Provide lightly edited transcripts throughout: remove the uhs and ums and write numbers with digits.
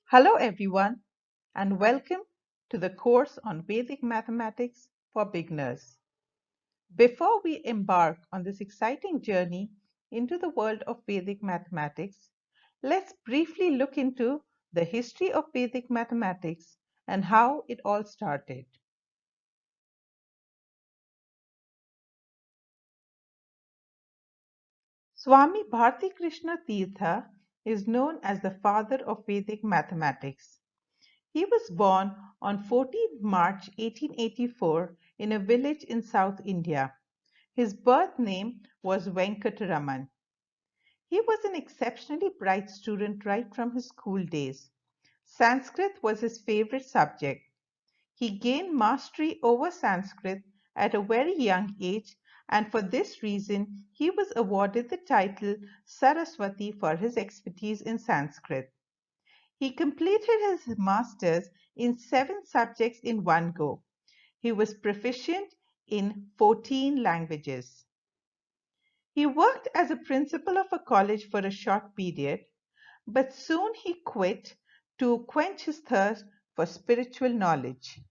Hello everyone and welcome to the course on Vedic mathematics for beginners. Before we embark on this exciting journey into the world of Vedic mathematics, let's briefly look into the history of Vedic mathematics and how it all started. Swami Bharti Krishna Tirtha is known as the father of Vedic mathematics. He was born on 14 March 1884 in a village in South India. His birth name was Venkataraman. He was an exceptionally bright student right from his school days. Sanskrit was his favorite subject. He gained mastery over Sanskrit at a very young age, and for this reason, he was awarded the title Saraswati for his expertise in Sanskrit. He completed his master's in 7 subjects in one go. He was proficient in 14 languages. He worked as a principal of a college for a short period, but soon he quit to quench his thirst for spiritual knowledge.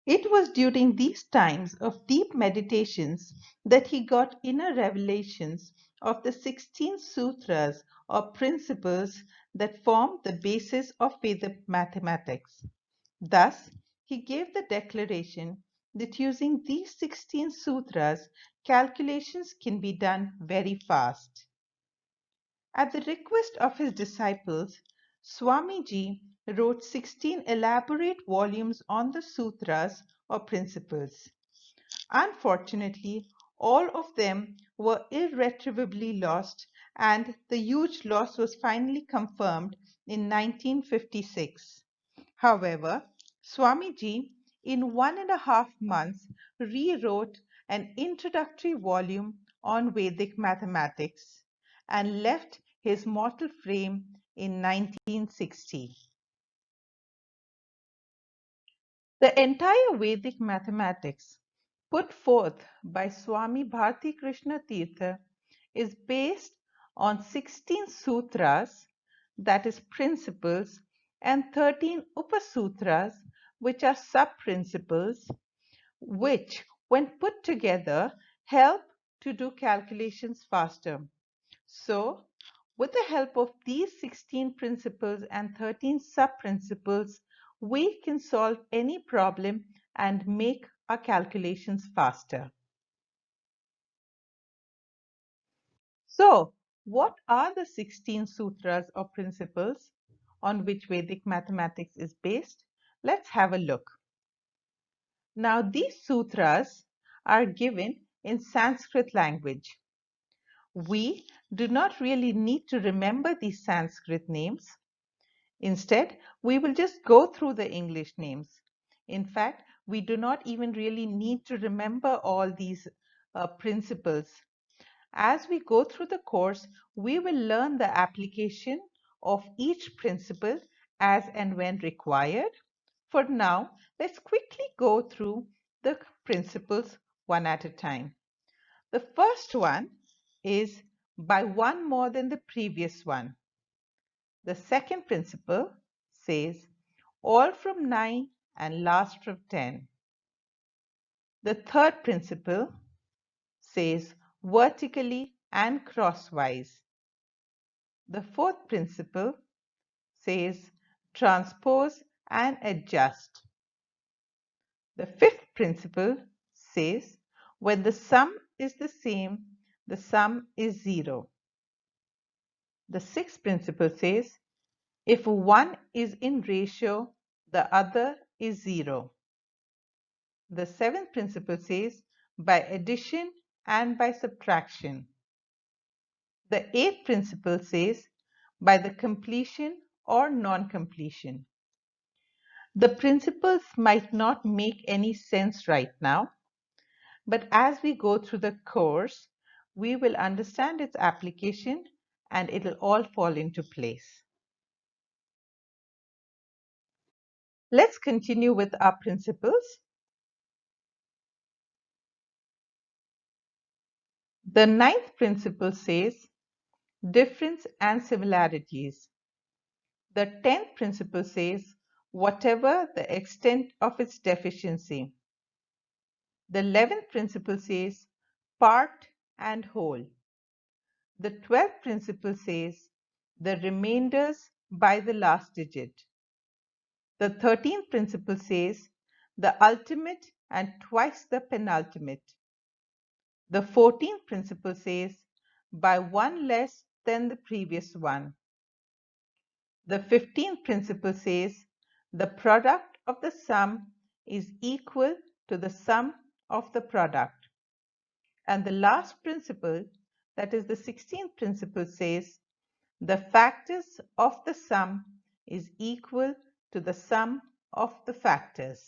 It was during these times of deep meditations that he got inner revelations of the 16 sutras or principles that form the basis of Vedic mathematics. Thus, he gave the declaration that using these 16 sutras, calculations can be done very fast. At the request of his disciples, Swamiji wrote 16 elaborate volumes on the sutras or principles. Unfortunately, all of them were irretrievably lost, and the huge loss was finally confirmed in 1956. However, Swamiji, in 1.5 months, rewrote an introductory volume on Vedic mathematics and left his mortal frame in 1960. The entire Vedic mathematics put forth by Swami Bharti Krishna Tirtha is based on 16 sutras, that is principles, and 13 upasutras, which are sub-principles, which, when put together, help to do calculations faster. So, with the help of these 16 principles and 13 sub-principles, we can solve any problem and make our calculations faster. So, what are the 16 sutras or principles on which Vedic mathematics is based? Let's have a look. Now, these sutras are given in Sanskrit language. We do not really need to remember these Sanskrit names. Instead, we will just go through the English names. In fact, we do not even really need to remember all these principles. As we go through the course, we will learn the application of each principle as and when required. For now, let's quickly go through the principles one at a time. The first one is by one more than the previous one. The second principle says all from 9 and last from 10. The third principle says vertically and crosswise. The fourth principle says transpose and adjust. The fifth principle says when the sum is the same, the sum is 0. The sixth principle says if one is in ratio, the other is 0. The seventh principle says by addition and by subtraction. The eighth principle says by the completion or non-completion. The principles might not make any sense right now, but as we go through the course, we will understand its application and it'll all fall into place. Let's continue with our principles. The ninth principle says difference and similarities. The 10th principle says, whatever the extent of its deficiency. The 11th principle says, part and whole. The 12th principle says, the remainders by the last digit. The 13th principle says, the ultimate and twice the penultimate. The 14th principle says, by one less than the previous one. The 15th principle says, the product of the sum is equal to the sum of the product. And the last principle, that is the 16th principle, says, the factors of the sum is equal to the sum of the factors.